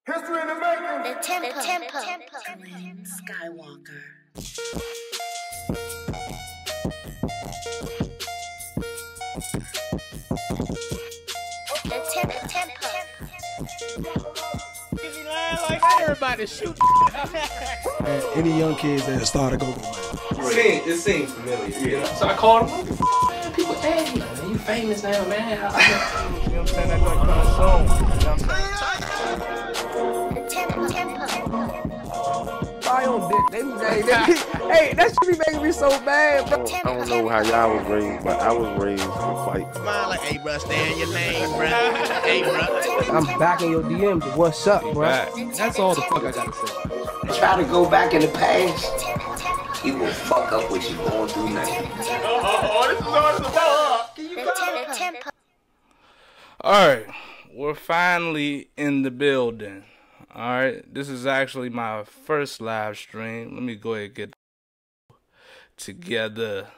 History in the making. The tempo. Skywalker. The tempo. Everybody shoot. And any young kids that start to go, It seems familiar. Yeah. So I called him. People, hey, you famous now, man. You know what I'm saying? That joint coming soon. You know what I'm saying? The tempo. I on dick. Hey, that should be making me so bad, bro. I don't know how y'all was raised, but I was raised to fight. Smile like, hey, bro, stay in your lane, bro. Hey, bro. I'm back in your DMs. What's up, bro? That's all the fuck I gotta say. Try to go back in the past, he will fuck up what you going through now. The tempo. Alright, we're finally in the building. Alright, this is actually my first live stream. Let me go ahead and get together.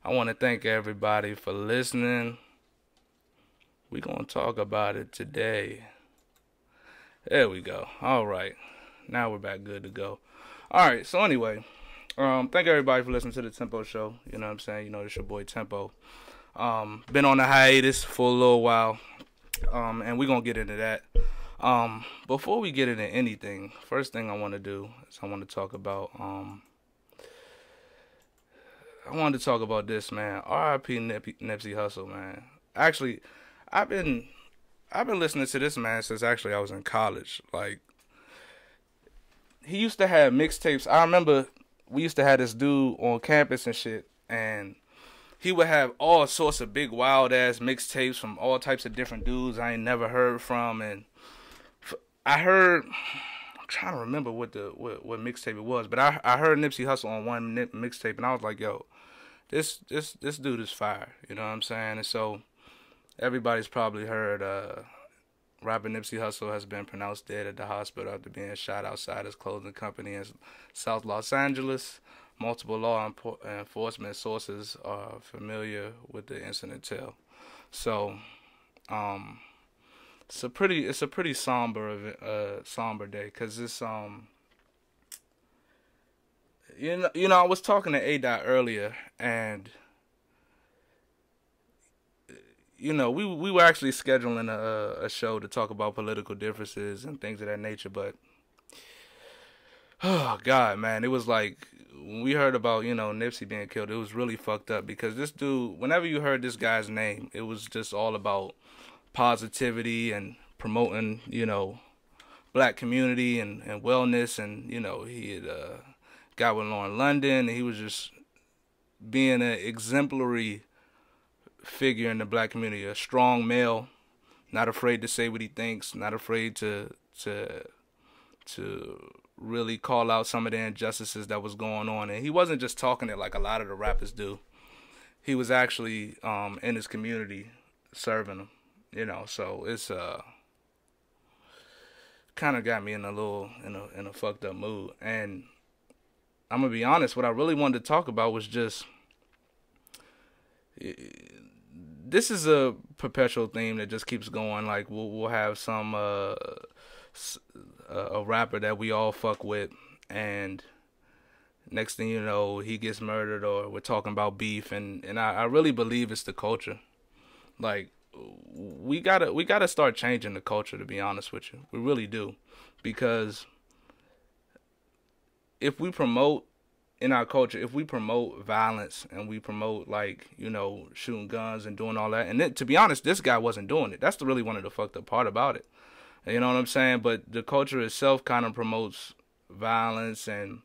I want to thank everybody for listening. We're going to talk about it today. There we go. Alright, now we're back good to go. Alright, so anyway, thank everybody for listening to the Tempo Show. You know what I'm saying? You know, it's your boy Tempo. Been on a hiatus for a little while, and we're going to get into that. Before we get into anything, first thing I want to do is I want to talk about, this, man. R.I.P. Nipsey Hussle, man. Actually, I've been listening to this man since actually I was in college. Like, he used to have mixtapes. I remember we used to have this dude on campus and shit, and he would have all sorts of big wild ass mixtapes from all types of different dudes I ain't never heard from. And I heard, I'm trying to remember what mixtape it was, but I heard Nipsey Hussle on one mixtape, and I was like, yo, this dude is fire. You know what I'm saying? And so everybody's probably heard rapper Nipsey Hussle has been pronounced dead at the hospital after being shot outside his clothing company in South Los Angeles. Multiple law enforcement sources are familiar with the incident tale. So, it's a pretty somber day, cause it's you know I was talking to A-Dot earlier, and you know we were actually scheduling a show to talk about political differences and things of that nature, but oh God, man, it was like when we heard about, you know, Nipsey being killed, it was really fucked up, because this dude, whenever you heard this guy's name, it was just all about positivity and promoting, you know, black community and wellness. And, you know, he had got with Lauren London, and he was just being an exemplary figure in the black community, a strong male, not afraid to say what he thinks, not afraid to really call out some of the injustices that was going on. And he wasn't just talking it like a lot of the rappers do. He was actually in his community serving them, you know. So it's kind of got me in a fucked up mood. And I'm gonna be honest, what I really wanted to talk about was just, this is a perpetual theme that just keeps going. Like we'll have some a rapper that we all fuck with, and next thing you know, he gets murdered, or we're talking about beef, and I really believe it's the culture. Like, we gotta start changing the culture, to be honest with you. We really do, because if we promote in our culture, if we promote violence and we promote, like, you know, shooting guns and doing all that, and to be honest, this guy wasn't doing it. That's really one of the fucked up part about it. You know what I'm saying? But the culture itself kind of promotes violence, and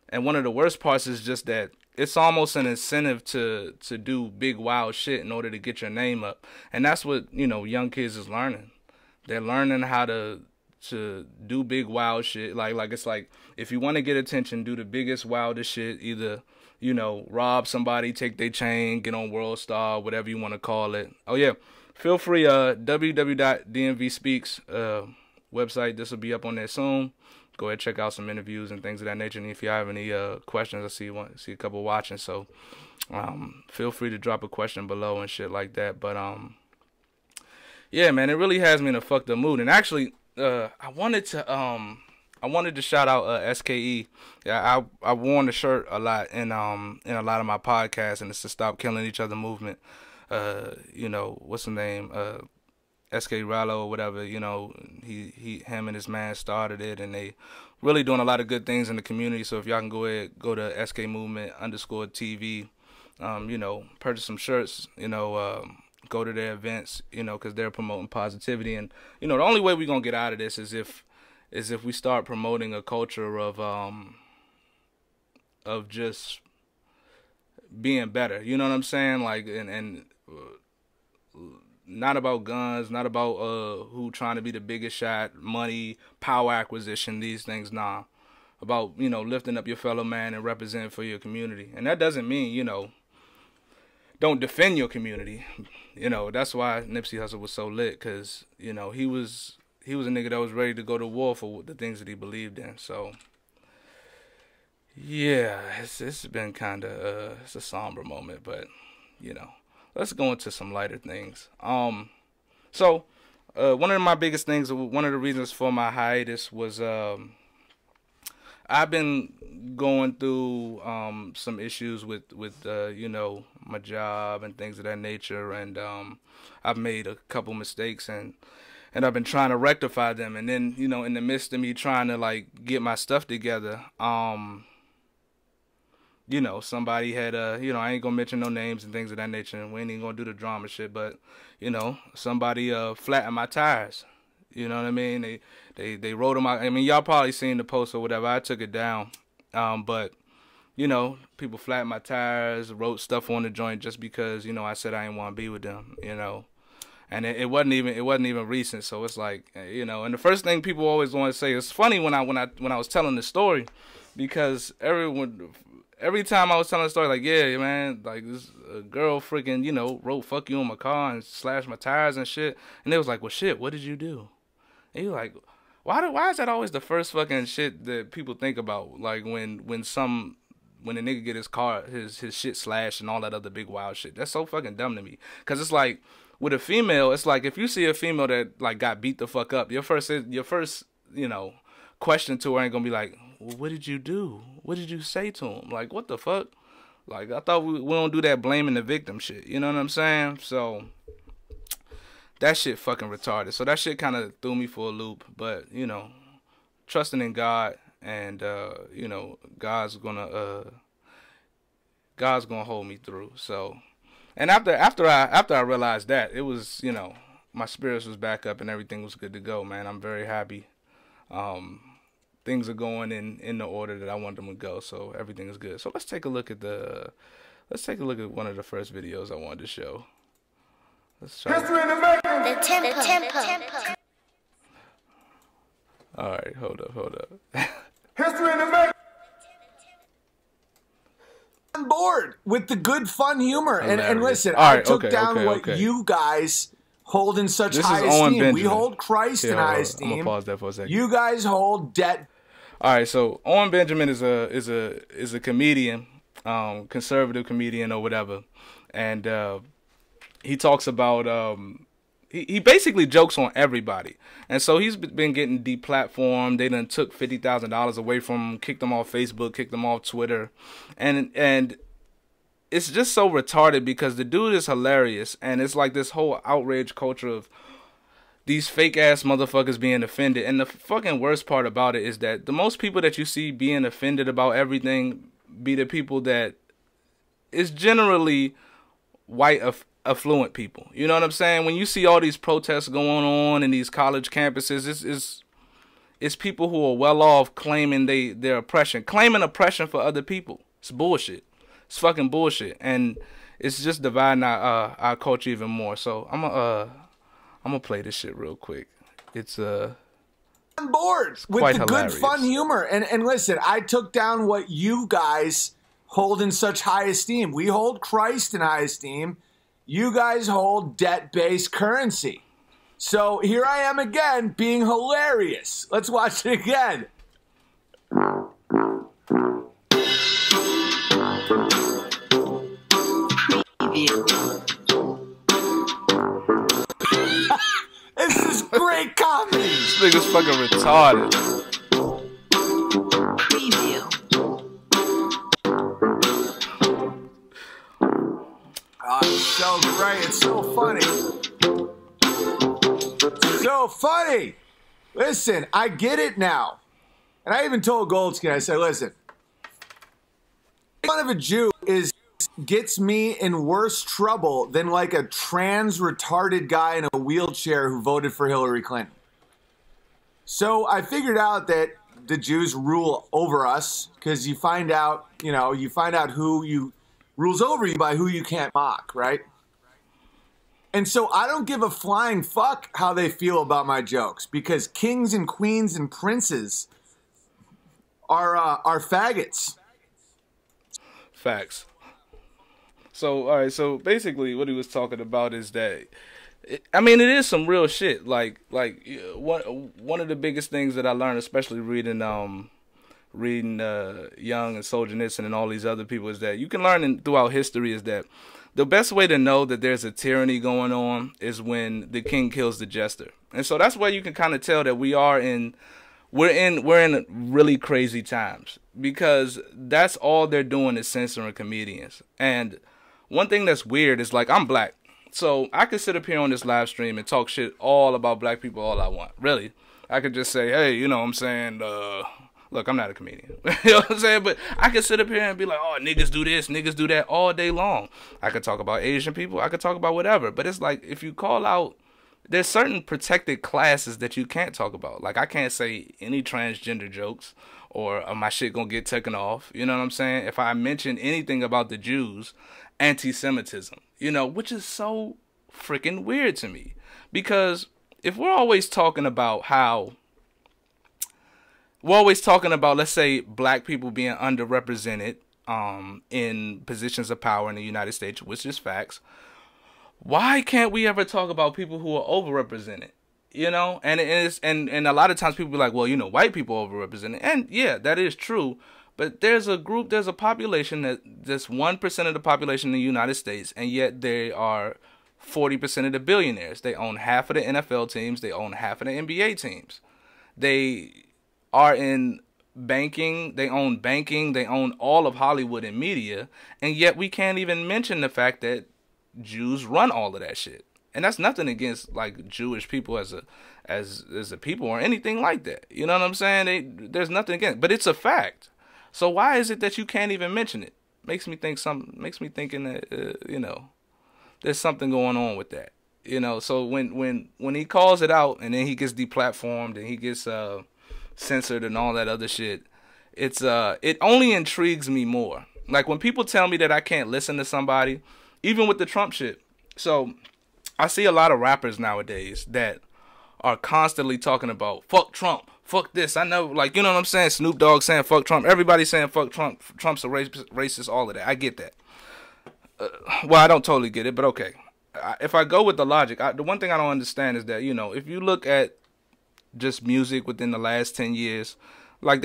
one of the worst parts is just that it's almost an incentive to do big wild shit in order to get your name up. And that's what, you know, young kids is learning. They're learning how to do big wild shit. Like it's like, if you want to get attention, do the biggest wildest shit. Either, you know, rob somebody, take their chain, get on World Star, whatever you want to call it. Oh yeah. Feel free, www.dmvspeaks website. This will be up on there soon. Go ahead, check out some interviews and things of that nature. And if you have any questions, I see a couple watching. So feel free to drop a question below and shit like that. But yeah, man, it really has me in a fucked up mood. And actually, I wanted to shout out SKE. Yeah, I worn the shirt a lot in a lot of my podcasts, and it's the Stop Killing Each Other movement. You know, what's the name? SK Rallo or whatever. You know, him and his man started it, and they really doing a lot of good things in the community. So if y'all can go to SK Movement _TV, you know, purchase some shirts, you know, go to their events, you know, because they're promoting positivity. And you know, the only way we're gonna get out of this is if we start promoting a culture of just being better. You know what I'm saying? Like, and not about guns, not about who trying to be the biggest shot, money, power acquisition, these things. Nah, about, you know, lifting up your fellow man and representing for your community. And that doesn't mean, you know, don't defend your community. You know, that's why Nipsey Hussle was so lit, because, you know, he was a nigga that was ready to go to war for the things that he believed in. So yeah, it's been kind of it's a somber moment, but you know, let's go into some lighter things. So one of my biggest things, one of the reasons for my hiatus was I've been going through some issues with you know, my job and things of that nature, and I've made a couple mistakes, and I've been trying to rectify them. And then, you know, in the midst of me trying to like get my stuff together, you know, somebody had you know, I ain't gonna mention no names and things of that nature, and we ain't even gonna do the drama shit, but you know, somebody flattened my tires. You know what I mean? They wrote them out. I mean, y'all probably seen the post or whatever. I took it down, but you know, people flattened my tires, wrote stuff on the joint just because, you know, I said I didn't want to be with them. You know. And it wasn't even recent, so it's like, you know. And the first thing people always want to say, it's funny when I was telling the story, because every time I was telling the story, like, yeah, man, like this girl freaking, you know, wrote "fuck you" on my car and slashed my tires and shit, and they was like, well, shit, what did you do? And you're like, why is that always the first fucking shit that people think about? Like when a nigga get his car, his shit slashed and all that other big wild shit. That's so fucking dumb to me, because it's like, with a female, it's like if you see a female that like got beat the fuck up, your first you know, question to her ain't gonna be like, well, what did you do? What did you say to him? Like, what the fuck? Like, I thought we don't do that blaming the victim shit. You know what I'm saying? So that shit fucking retarded. So that shit kind of threw me for a loop. But you know, trusting in God, and you know, God's gonna hold me through. So. And after I realized that, it was, you know, my spirits was back up and everything was good to go, man. I'm very happy. Things are going in the order that I want them to go, so everything is good. So let's take a look at one of the first videos I wanted to show. Let's try. The tempo. All right, hold up. History in the making. On board with the good fun humor, and listen, right, I took down what you guys hold in such high esteem. We hold Christ in high esteem. I'm gonna pause that for a second. You guys hold debt. All right, so Owen Benjamin is a comedian, conservative comedian or whatever, and he talks about he basically jokes on everybody, and so he's been getting deplatformed. They done took $50,000 away from him, kicked him off Facebook, kicked him off Twitter, and it's just so retarded because the dude is hilarious, and it's like this whole outrage culture of these fake ass motherfuckers being offended. And the fucking worst part about it is that the most people that you see being offended about everything be the people that is generally white affluent people. You know what I'm saying? When you see all these protests going on in these college campuses, it's people who are well off claiming their oppression, claiming oppression for other people. It's bullshit. It's fucking bullshit, and it's just dividing our culture even more. So I'm gonna play this shit real quick. It's on board with the hilarious. Good fun humor, and listen, I took down what you guys hold in such high esteem. We hold Christ in high esteem. You guys hold debt-based currency. So here I am again being hilarious. Let's watch it again. This is great comedy. nigga's fucking retarded. Oh, it's so great. It's so funny. So funny. Listen, I get it now. And I even told Goldskin, I said, listen, fun of a Jew gets me in worse trouble than like a trans retarded guy in a wheelchair who voted for Hillary Clinton. So I figured out that the Jews rule over us because you find out, who rules over you by who you can't mock, right? And so I don't give a flying fuck how they feel about my jokes because kings and queens and princes are faggots. Facts. So, all right, so basically what he was talking about is that, it is some real shit. Like one of the biggest things that I learned, especially reading Young and Solzhenitsyn and all these other people, is that you can learn throughout history is that the best way to know that there's a tyranny going on is when the king kills the jester. And so that's why you can kind of tell that we're in really crazy times, because that's all they're doing is censoring comedians. And one thing that's weird is, like, I'm black, so I could sit up here on this live stream and talk shit all about black people all I want. Really, I could just say, hey, you know what I'm saying, look, I'm not a comedian. You know what I'm saying? But I could sit up here and be like, oh, niggas do this, niggas do that all day long. I could talk about Asian people. I could talk about whatever. But it's like, if you call out, there's certain protected classes that you can't talk about. Like, I can't say any transgender jokes or my shit gonna get taken off. You know what I'm saying? If I mention anything about the Jews, anti-Semitism, which is so freaking weird to me. Because if we're always talking about let's say, black people being underrepresented in positions of power in the United States, which is facts, why can't we ever talk about people who are overrepresented? And a lot of times people be like, well, white people are overrepresented. And yeah, that is true. But there's a population that's 1% of the population in the United States, and yet they are 40% of the billionaires. They own half of the NFL teams. They own half of the NBA teams. They are in banking. They own banking. They own all of Hollywood and media. And yet we can't even mention the fact that Jews run all of that shit. And that's nothing against, like, Jewish people as a people or anything like that. You know what I'm saying? There's nothing against, but it's a fact. So why is it that you can't even mention it? Makes me thinking that there's something going on with that. So when he calls it out and then he gets deplatformed and he gets censored and all that other shit, it only intrigues me more. Like, when people tell me that I can't listen to somebody, even with the Trump shit. So I see a lot of rappers nowadays that are constantly talking about fuck Trump, fuck this. I know, like, you know what I'm saying? Snoop Dogg saying fuck Trump. Everybody's saying fuck Trump. Trump's a racist, all of that. I get that. Well, I don't totally get it, but okay. If I go with the logic, the one thing I don't understand is that, if you look at just music within the last 10 years, like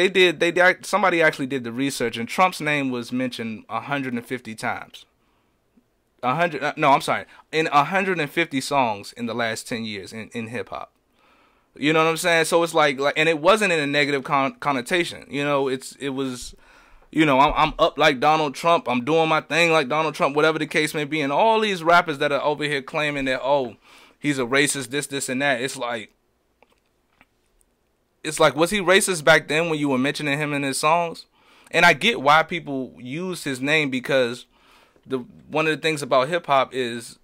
somebody actually did the research, and Trump's name was mentioned 150 times. In 150 songs in the last 10 years in hip hop. You know what I'm saying? So it's like, and it wasn't in a negative connotation. It was, I'm up like Donald Trump. I'm doing my thing like Donald Trump, whatever the case may be. And all these rappers that are over here claiming that, oh, he's a racist, this, and that. It's like, was he racist back then when you were mentioning him in his songs? And I get why people use his name, because one of the things about hip hop is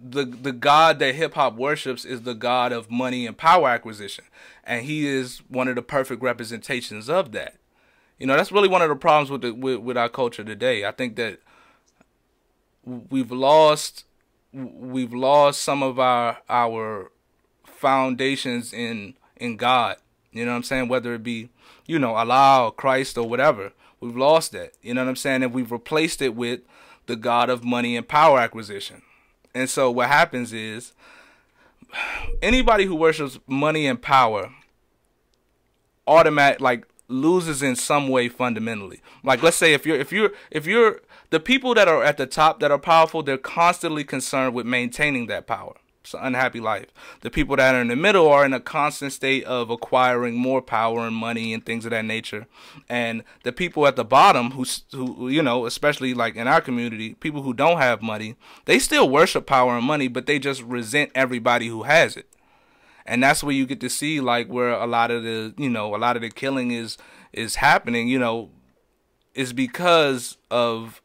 the God that hip hop worships is the God of money and power acquisition, and he is one of the perfect representations of that. That's really one of the problems with our culture today. I think that we've lost some of our foundations in God. You know what I'm saying? Whether it be, Allah or Christ or whatever, we've lost that. You know what I'm saying? And we've replaced it with the God of money and power acquisition. And so what happens is, anybody who worships money and power loses in some way fundamentally. Like, let's say if you're the people that are at the top that are powerful, they're constantly concerned with maintaining that power. It's an unhappy life. The people that are in the middle are in a constant state of acquiring more power and money and things of that nature. And the people at the bottom who you know, especially like in our community, people who don't have money, they still worship power and money, but they just resent everybody who has it. And that's where you get to see like where a lot of the killing is happening, you know, is because of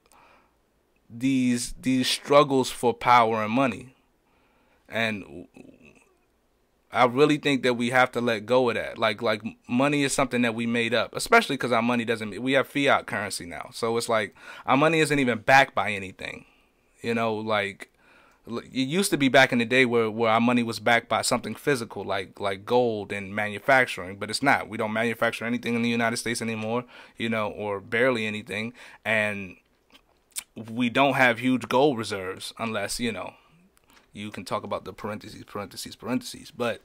these struggles for power and money. And I really think that we have to let go of that. Like money is something that we made up, especially because our money we have fiat currency now. So it's like our money isn't even backed by anything. You know, like it used to be back in the day where our money was backed by something physical, like gold and manufacturing, but it's not. We don't manufacture anything in the United States anymore, you know, or barely anything. And we don't have huge gold reserves unless, you know, you can talk about the parentheses. But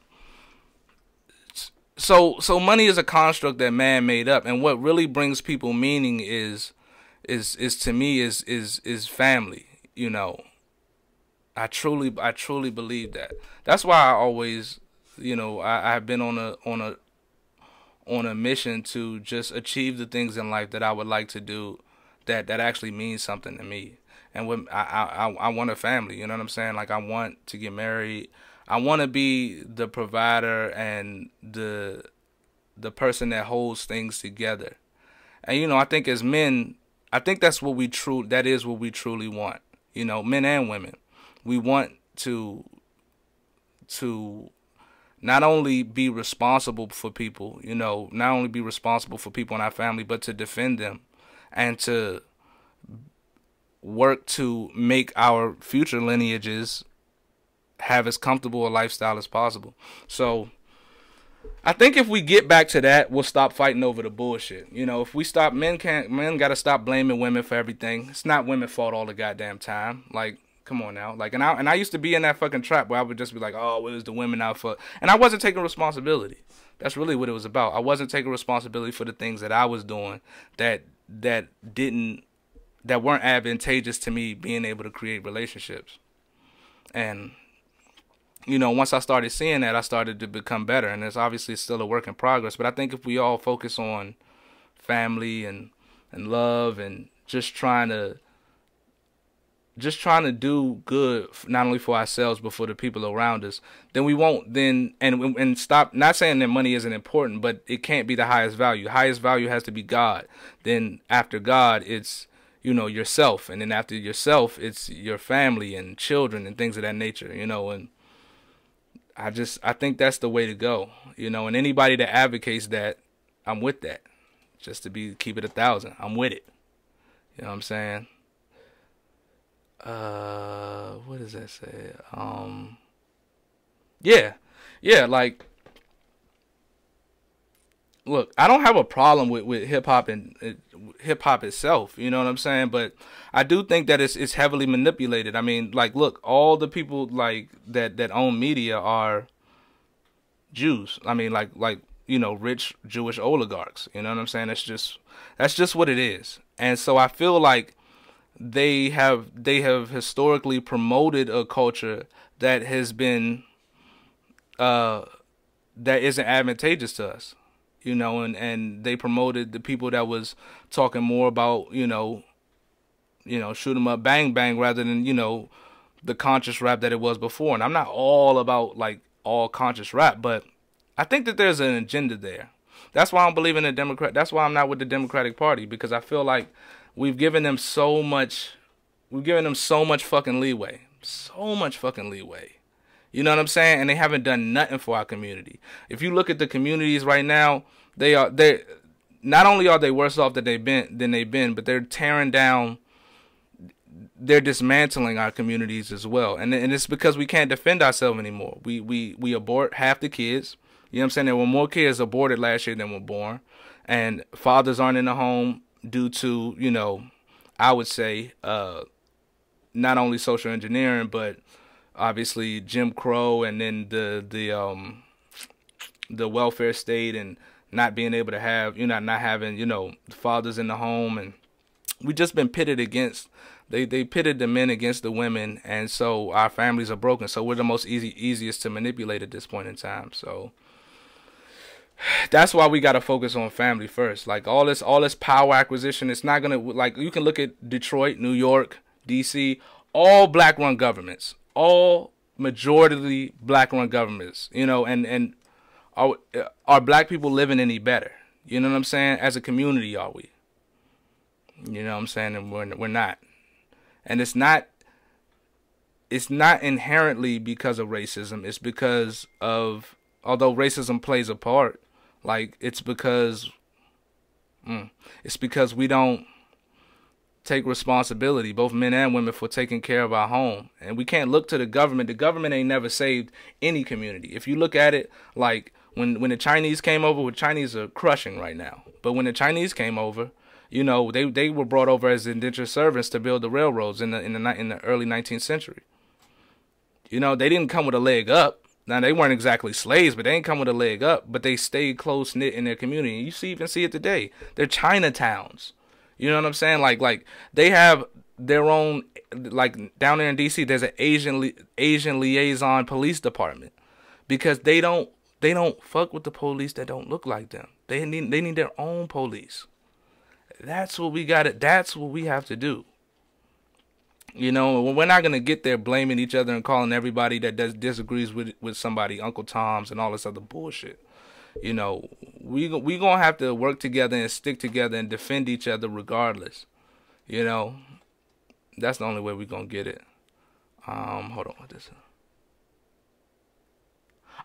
so money is a construct that man made up, and what really brings people meaning is to me is family. You know, I truly believe that. That's why I always, you know, I've been on a mission to just achieve the things in life that I would like to do that actually means something to me. And when I want a family, you know what I'm saying? Like I want to get married. I want to be the provider and the person that holds things together. And you know, I think as men, I think that is what we truly want. You know, men and women. We want to not only be responsible for people, you know, not only be responsible for people in our family, but to defend them and to work to make our future lineages have as comfortable a lifestyle as possible. So I think if we get back to that, we'll stop fighting over the bullshit. You know, if we stop, men got to stop blaming women for everything. It's not women's fault all the goddamn time. Like, come on now. Like, and I used to be in that fucking trap where I would just be like, oh, what is the women out for? And I wasn't taking responsibility. That's really what it was about. I wasn't taking responsibility for the things that I was doing that weren't advantageous to me being able to create relationships. And, you know, once I started seeing that, I started to become better. And it's obviously still a work in progress. But I think if we all focus on family and love and just trying to do good, not only for ourselves, but for the people around us, then we won't and stop, not saying that money isn't important, but it can't be the highest value. The highest value has to be God. Then after God, it's, you know, yourself. And then after yourself, it's your family and children and things of that nature, you know. And I think that's the way to go, you know. And anybody that advocates that, I'm with that. Just to keep it 1,000, I'm with it. You know what I'm saying? What does that say? Yeah, like, look, I don't have a problem with hip hop and hip hop itself, you know what I'm saying? But I do think that it's heavily manipulated. I mean, like, look, all the people like that own media are Jews. I mean, like you know, rich Jewish oligarchs. You know what I'm saying? That's just what it is. And so I feel like they have historically promoted a culture that has been that isn't advantageous to us, you know, and they promoted the people that was talking more about, you know, shoot 'em up, bang bang, rather than, you know, the conscious rap that it was before. And I'm not all about like all conscious rap, but I think that there's an agenda there. That's why I don't believe in the Democrat. That's why I'm not with the Democratic Party, because I feel like we've given them so much fucking leeway. So much fucking leeway. You know what I'm saying? And they haven't done nothing for our community. If you look at the communities right now, they not only are they worse off than they've been, but they're tearing down, they're dismantling our communities as well. And it's because we can't defend ourselves anymore. We abort half the kids. You know what I'm saying? There were more kids aborted last year than were born. And fathers aren't in the home due to, you know, I would say, not only social engineering, but obviously Jim Crow, and then the welfare state, and not being able to have, you know, not having, you know, fathers in the home. And we've just been pitted against They pitted the men against the women, and so our families are broken. So we're the most easiest to manipulate at this point in time. So that's why we got to focus on family first. Like all this power acquisition, it's not gonna, like, you can look at Detroit, New York, DC, all black-run governments, all majority black-run governments. You know, and are black people living any better? You know what I'm saying? As a community, are we? You know what I'm saying? And we're not. And it's not inherently because of racism. It's because of, although racism plays a part, like it's because we don't take responsibility, both men and women, for taking care of our home. And we can't look to the government. The government ain't never saved any community. If you look at it, like when the Chinese came over, the Chinese are crushing right now. But when the Chinese came over, you know, they were brought over as indentured servants to build the railroads in the early 19th century. You know, they didn't come with a leg up. Now, they weren't exactly slaves, but they didn't come with a leg up. But they stayed close-knit in their community. And you even see it today. They're Chinatowns. You know what I'm saying? Like they have their own, like down there in D.C., there's an Asian liaison police department. Because they don't fuck with the police that don't look like them. They need their own police. That's what we got. That's what we have to do. You know, we're not gonna get there blaming each other and calling everybody that disagrees with somebody Uncle Tom's and all this other bullshit. You know, we gonna have to work together and stick together and defend each other regardless. You know, that's the only way we gonna get it. Hold on, what this?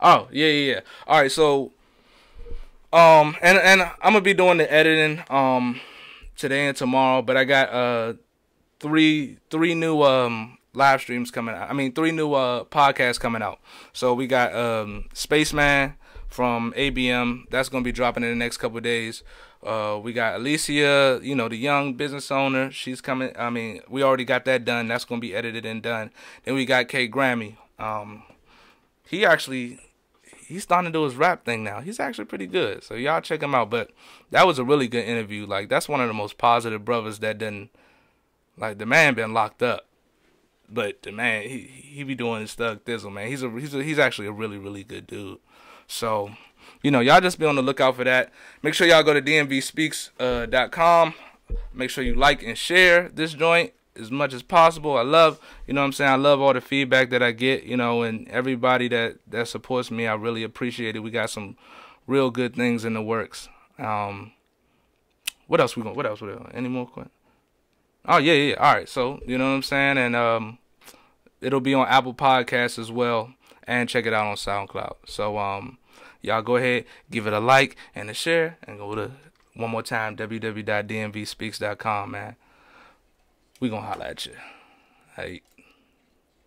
Oh yeah. All right, so and I'm gonna be doing the editing today and tomorrow, but I got three new live streams coming out. I mean, 3 new podcasts coming out. So we got Spaceman from ABM. That's gonna be dropping in the next couple of days. We got Alicia, you know, the young business owner. She's coming. I mean, we already got that done. That's gonna be edited and done. Then we got K Grammy. He's starting to do his rap thing now. He's actually pretty good. So y'all check him out. But that was a really good interview. Like, that's one of the most positive brothers that didn't, like, the man been locked up. But the man, he be doing his thug thizzle, man. He's actually a really, really good dude. So, you know, y'all just be on the lookout for that. Make sure y'all go to dmvspeaks.com. Make sure you like and share this joint as much as possible. I love, you know what I'm saying, I love all the feedback that I get, you know, and everybody that supports me. I really appreciate it. We got some real good things in the works. What else? Any more questions? Oh, yeah. All right. So, you know what I'm saying? And it'll be on Apple Podcasts as well. And check it out on SoundCloud. So, y'all go ahead, give it a like and a share. And go to, one more time, www.dmvspeaks.com, man. We gonna holla at you. Hey.